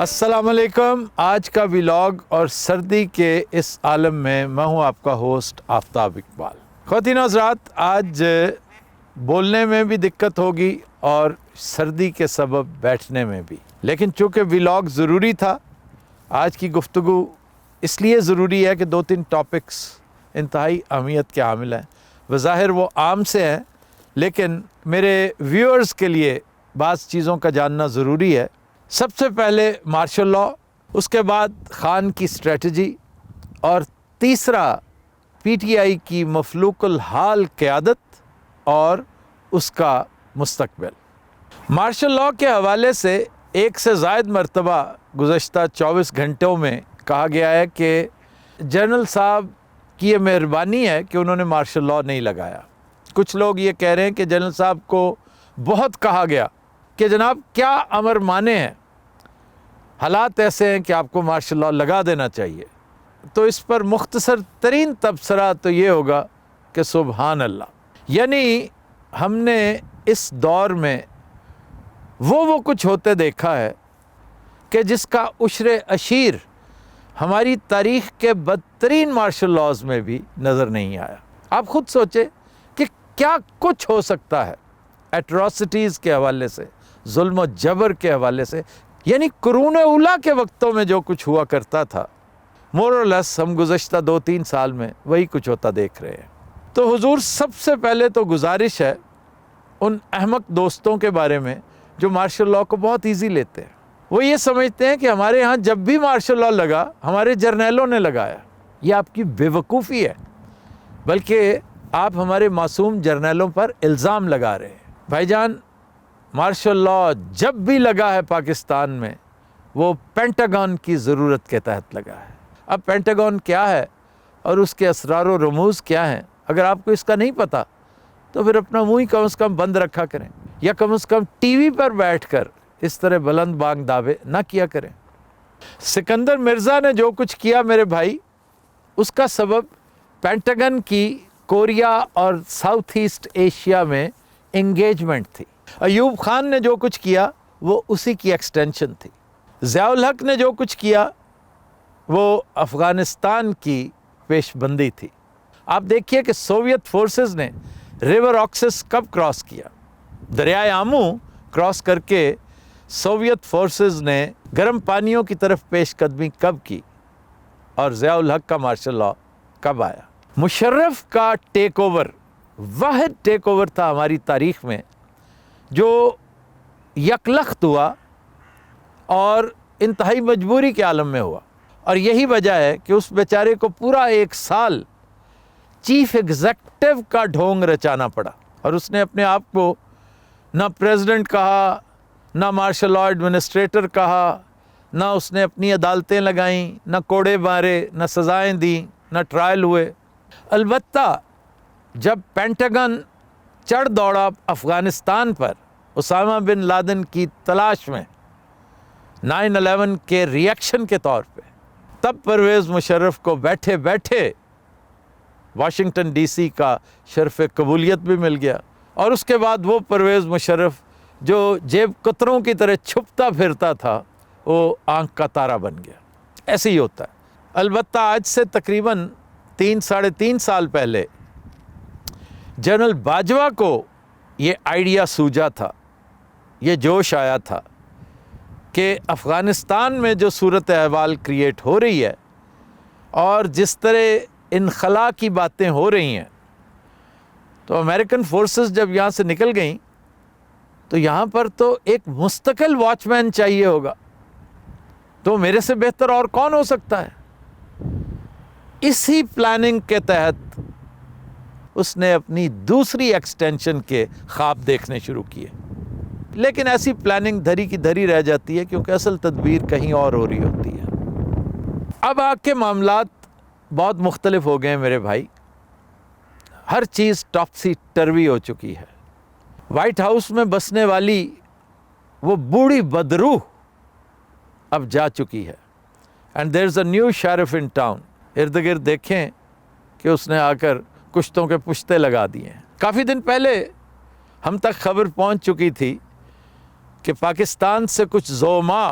السلام علیکم. آج کا ولاگ اور سردی کے اس عالم میں میں ہوں آپ کا ہوسٹ آفتاب اقبال. خواتین و حضرات, آج بولنے میں بھی دقت ہوگی اور سردی کے سبب بیٹھنے میں بھی, لیکن چونکہ ولاگ ضروری تھا, آج کی گفتگو اس لیے ضروری ہے کہ 2-3 ٹاپکس انتہائی اہمیت کے حامل ہیں. بظاہر وہ عام سے ہیں, لیکن میرے ویورز کے لیے بعض چیزوں کا جاننا ضروری ہے. سب سے پہلے مارشل لاء, اس کے بعد خان کی اسٹریٹجی, اور تیسرا پی ٹی آئی کی مفلوق الحال قیادت اور اس کا مستقبل. مارشل لاء کے حوالے سے ایک سے زائد مرتبہ گزشتہ 24 گھنٹوں میں کہا گیا ہے کہ جنرل صاحب کی یہ مہربانی ہے کہ انہوں نے مارشل لاء نہیں لگایا. کچھ لوگ یہ کہہ رہے ہیں کہ جنرل صاحب کو بہت کہا گیا کہ جناب کیا امر مانے ہیں, حالات ایسے ہیں کہ آپ کو مارشل لاء لگا دینا چاہیے. تو اس پر مختصر ترین تبصرہ تو یہ ہوگا کہ سبحان اللہ. یعنی ہم نے اس دور میں وہ کچھ ہوتے دیکھا ہے کہ جس کا عشر اشیر ہماری تاریخ کے بدترین مارشل لاز میں بھی نظر نہیں آیا. آپ خود سوچیں کہ کیا کچھ ہو سکتا ہے ایٹراسٹیز کے حوالے سے, ظلم و جبر کے حوالے سے. یعنی قرون اولیٰ کے وقتوں میں جو کچھ ہوا کرتا تھا, مور اور لیس ہم گزشتہ 2-3 سال میں وہی کچھ ہوتا دیکھ رہے ہیں. تو حضور, سب سے پہلے تو گزارش ہے ان احمق دوستوں کے بارے میں جو مارشل لاء کو بہت ایزی لیتے ہیں. وہ یہ سمجھتے ہیں کہ ہمارے یہاں جب بھی مارشل لاء لگا ہمارے جرنیلوں نے لگایا. یہ آپ کی بے وقوفی ہے, بلکہ آپ ہمارے معصوم جرنیلوں پر الزام لگا رہے ہیں. بھائی جان, مارشل لاء جب بھی لگا ہے پاکستان میں وہ پینٹاگون کی ضرورت کے تحت لگا ہے. اب پینٹاگون کیا ہے اور اس کے اسرار و رموز کیا ہیں, اگر آپ کو اس کا نہیں پتہ تو پھر اپنا منہ ہی کم از کم بند رکھا کریں, یا کم از کم ٹی وی پر بیٹھ کر اس طرح بلند بانگ دعوے نہ کیا کریں. سکندر مرزا نے جو کچھ کیا میرے بھائی, اس کا سبب پینٹاگن کی کوریا اور ساؤتھ ایسٹ ایشیا میں انگیجمنٹ تھی. ایوب خان نے جو کچھ کیا وہ اسی کی ایکسٹینشن تھی. ضیاء الحق نے جو کچھ کیا وہ افغانستان کی پیش بندی تھی. آپ دیکھیے کہ سوویت فورسز نے ریور آکسس کب کراس کیا, دریائے آمو کراس کر کے سوویت فورسز نے گرم پانیوں کی طرف پیش قدمی کب کی, اور ضیاء الحق کا مارشل لاء کب آیا. مشرف کا ٹیک اوور واحد ٹیک اوور تھا ہماری تاریخ میں جو یکلخت ہوا اور انتہائی مجبوری کے عالم میں ہوا. اور یہی وجہ ہے کہ اس بیچارے کو پورا 1 سال چیف ایگزیکٹو کا ڈھونگ رچانا پڑا, اور اس نے اپنے آپ کو نہ پریزیڈنٹ کہا, نہ مارشل لاء ایڈمنسٹریٹر کہا, نہ اس نے اپنی عدالتیں لگائیں, نہ کوڑے مارے, نہ سزائیں دیں, نہ ٹرائل ہوئے. البتہ جب پینٹاگن چڑھ دوڑا افغانستان پر اسامہ بن لادن کی تلاش میں 9/11 کے ریئیکشن کے طور پہ, تب پرویز مشرف کو بیٹھے بیٹھے واشنگٹن ڈی سی کا شرف قبولیت بھی مل گیا. اور اس کے بعد وہ پرویز مشرف جو جیب کتروں کی طرح چھپتا پھرتا تھا وہ آنکھ کا تارا بن گیا. ایسے ہی ہوتا ہے. البتہ آج سے تقریباً 3-3.5 سال پہلے جنرل باجوہ کو یہ آئیڈیا سوجا تھا, یہ جوش آیا تھا کہ افغانستان میں جو صورت احوال کریٹ ہو رہی ہے اور جس طرح انخلا کی باتیں ہو رہی ہیں, تو امریکن فورسز جب یہاں سے نکل گئیں تو یہاں پر تو ایک مستقل واچ مین چاہیے ہوگا, تو میرے سے بہتر اور کون ہو سکتا ہے. اسی پلاننگ کے تحت اس نے اپنی دوسری ایکسٹینشن کے خواب دیکھنے شروع کیے. لیکن ایسی پلاننگ دھری کی دھری رہ جاتی ہے کیونکہ اصل تدبیر کہیں اور ہو رہی ہوتی ہے. اب آ کے معاملات بہت مختلف ہو گئے ہیں میرے بھائی. ہر چیز ٹاپسی ٹروی ہو چکی ہے. وائٹ ہاؤس میں بسنے والی وہ بوڑھی بدروح اب جا چکی ہے. And there is a new sheriff in town. ارد گرد دیکھیں کہ اس نے آ کر کشتوں کے پشتے لگا دیے ہیں. کافی دن پہلے ہم تک خبر پہنچ چکی تھی کہ پاکستان سے کچھ زعماء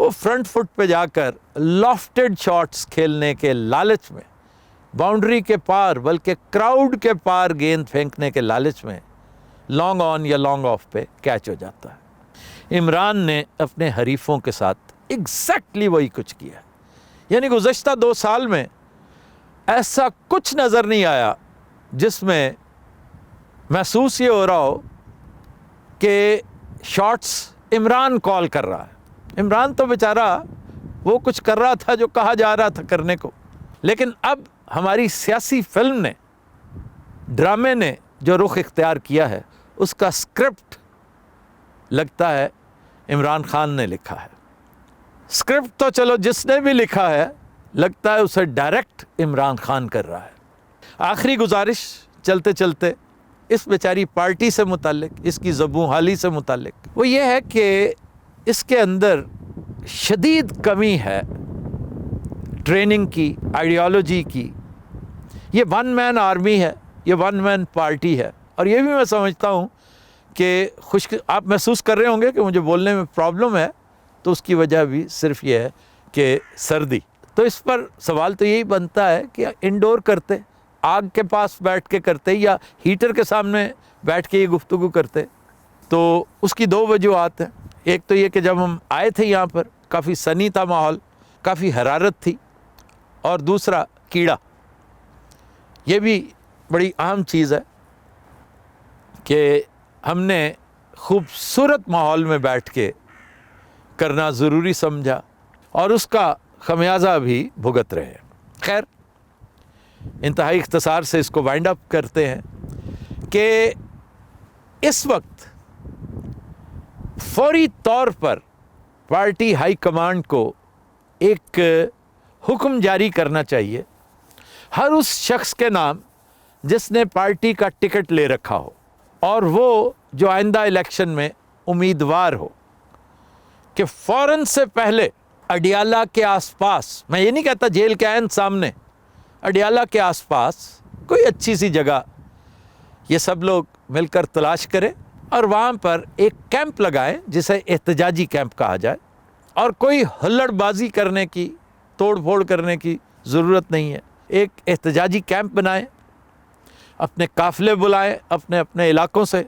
وہ فرنٹ فٹ پہ جا کر لافٹڈ شاٹس کھیلنے کے لالچ میں، باؤنڈری کے پار بلکہ کراؤڈ کے پار گیند پھینکنے کے لالچ میں لانگ آن یا لانگ آف پہ کیچ ہو جاتا ہے۔ عمران نے اپنے حریفوں کے ساتھ ایگزیکٹلی وہی کچھ کیا، یعنی گزشتہ 2 سال میں ایسا کچھ نظر نہیں آیا جس میں محسوس یہ ہو رہا ہو کہ شاٹس عمران کال کر رہا ہے۔ عمران تو بیچارہ وہ کچھ کر رہا تھا جو کہا جا رہا تھا کرنے کو، لیکن اب ہماری سیاسی فلم نے، ڈرامے نے جو رخ اختیار کیا ہے، اس کا اسکرپٹ لگتا ہے عمران خان نے لکھا ہے۔ اسکرپٹ تو چلو جس نے بھی لکھا ہے، لگتا ہے اسے ڈائریکٹ عمران خان کر رہا ہے۔ آخری گزارش چلتے چلتے اس بیچاری پارٹی سے متعلق، اس کی زبوں حالی سے متعلق، وہ یہ ہے کہ اس کے اندر شدید کمی ہے ٹریننگ کی، آئیڈیالوجی کی۔ یہ 1 مین آرمی ہے، یہ 1 مین پارٹی ہے، اور یہ بھی میں سمجھتا ہوں کہ آپ محسوس کر رہے ہوں گے کہ مجھے بولنے میں پرابلم ہے، تو اس کی وجہ بھی صرف یہ ہے کہ سردی۔ تو اس پر سوال تو یہی بنتا ہے کہ انڈور کرتے، آگ کے پاس بیٹھ کے کرتے، یا ہیٹر کے سامنے بیٹھ کے یہ گفتگو کرتے۔ تو اس کی 2 وجوہات ہیں۔ ایک تو یہ کہ جب ہم آئے تھے یہاں پر کافی سنی تھا ماحول، کافی حرارت تھی، اور دوسرا کیڑا۔ یہ بھی بڑی اہم چیز ہے کہ ہم نے خوبصورت ماحول میں بیٹھ کے کرنا ضروری سمجھا، اور اس کا خمیازہ بھی بھگت رہے ہیں۔ خیر، انتہائی اختصار سے اس کو وائنڈ اپ کرتے ہیں کہ اس وقت فوری طور پر پارٹی ہائی کمانڈ کو ایک حکم جاری کرنا چاہیے، ہر اس شخص کے نام جس نے پارٹی کا ٹکٹ لے رکھا ہو، اور وہ جو آئندہ الیکشن میں امیدوار ہو، کہ فوراً سے پہلے اڈیالہ کے آس پاس، میں یہ نہیں کہتا جیل کے عین سامنے، اڈیالہ کے آس پاس کوئی اچھی سی جگہ یہ سب لوگ مل کر تلاش کریں، اور وہاں پر ایک کیمپ لگائیں جسے احتجاجی کیمپ کہا جائے، اور کوئی ہلڑ بازی کرنے کی، توڑ پھوڑ کرنے کی ضرورت نہیں ہے۔ ایک احتجاجی کیمپ بنائیں، اپنے قافلے بلائیں اپنے اپنے علاقوں سے،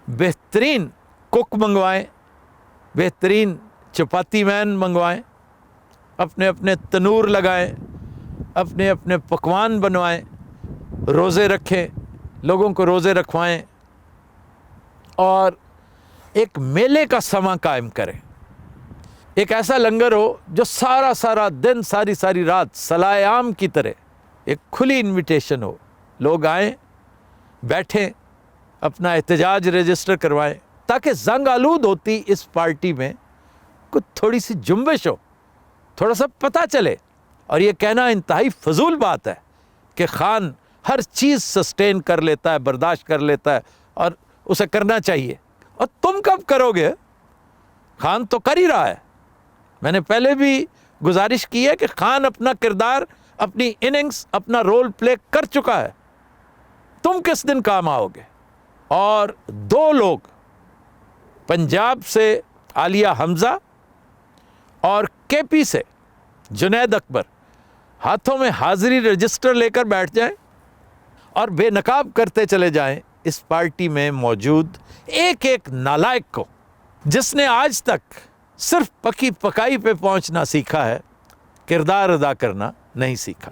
بہترین کک منگوائیں، بہترین چپاتی مین منگوائیں، اپنے اپنے تنور لگائیں، اپنے اپنے پکوان بنوائیں، روزے رکھیں، لوگوں کو روزے رکھوائیں، اور ایک میلے کا سماں قائم کریں۔ ایک ایسا لنگر ہو جو سارا دن، ساری رات صلاح عام کی طرح ایک کھلی انویٹیشن ہو، لوگ آئیں، بیٹھیں، اپنا احتجاج رجسٹر کروائیں، تاکہ زنگ آلود ہوتی اس پارٹی میں کچھ تھوڑی سی جنبش ہو، تھوڑا سا پتہ چلے۔ اور یہ کہنا انتہائی فضول بات ہے کہ خان ہر چیز سسٹین کر لیتا ہے، برداشت کر لیتا ہے، اور اسے کرنا چاہیے۔ اور تم کب کرو گے؟ خان تو کر ہی رہا ہے۔ میں نے پہلے بھی گزارش کی ہے کہ خان اپنا کردار، اپنی اننگز، اپنا رول پلے کر چکا ہے، تم کس دن کام آؤ گے؟ اور 2 لوگ، پنجاب سے عالیہ حمزہ اور کے پی سے جنید اکبر، ہاتھوں میں حاضری رجسٹر لے کر بیٹھ جائیں اور بے نقاب کرتے چلے جائیں اس پارٹی میں موجود ایک نالائق کو، جس نے آج تک صرف پکی پکائی پہ پہنچنا سیکھا ہے، کردار ادا کرنا نہیں سیکھا۔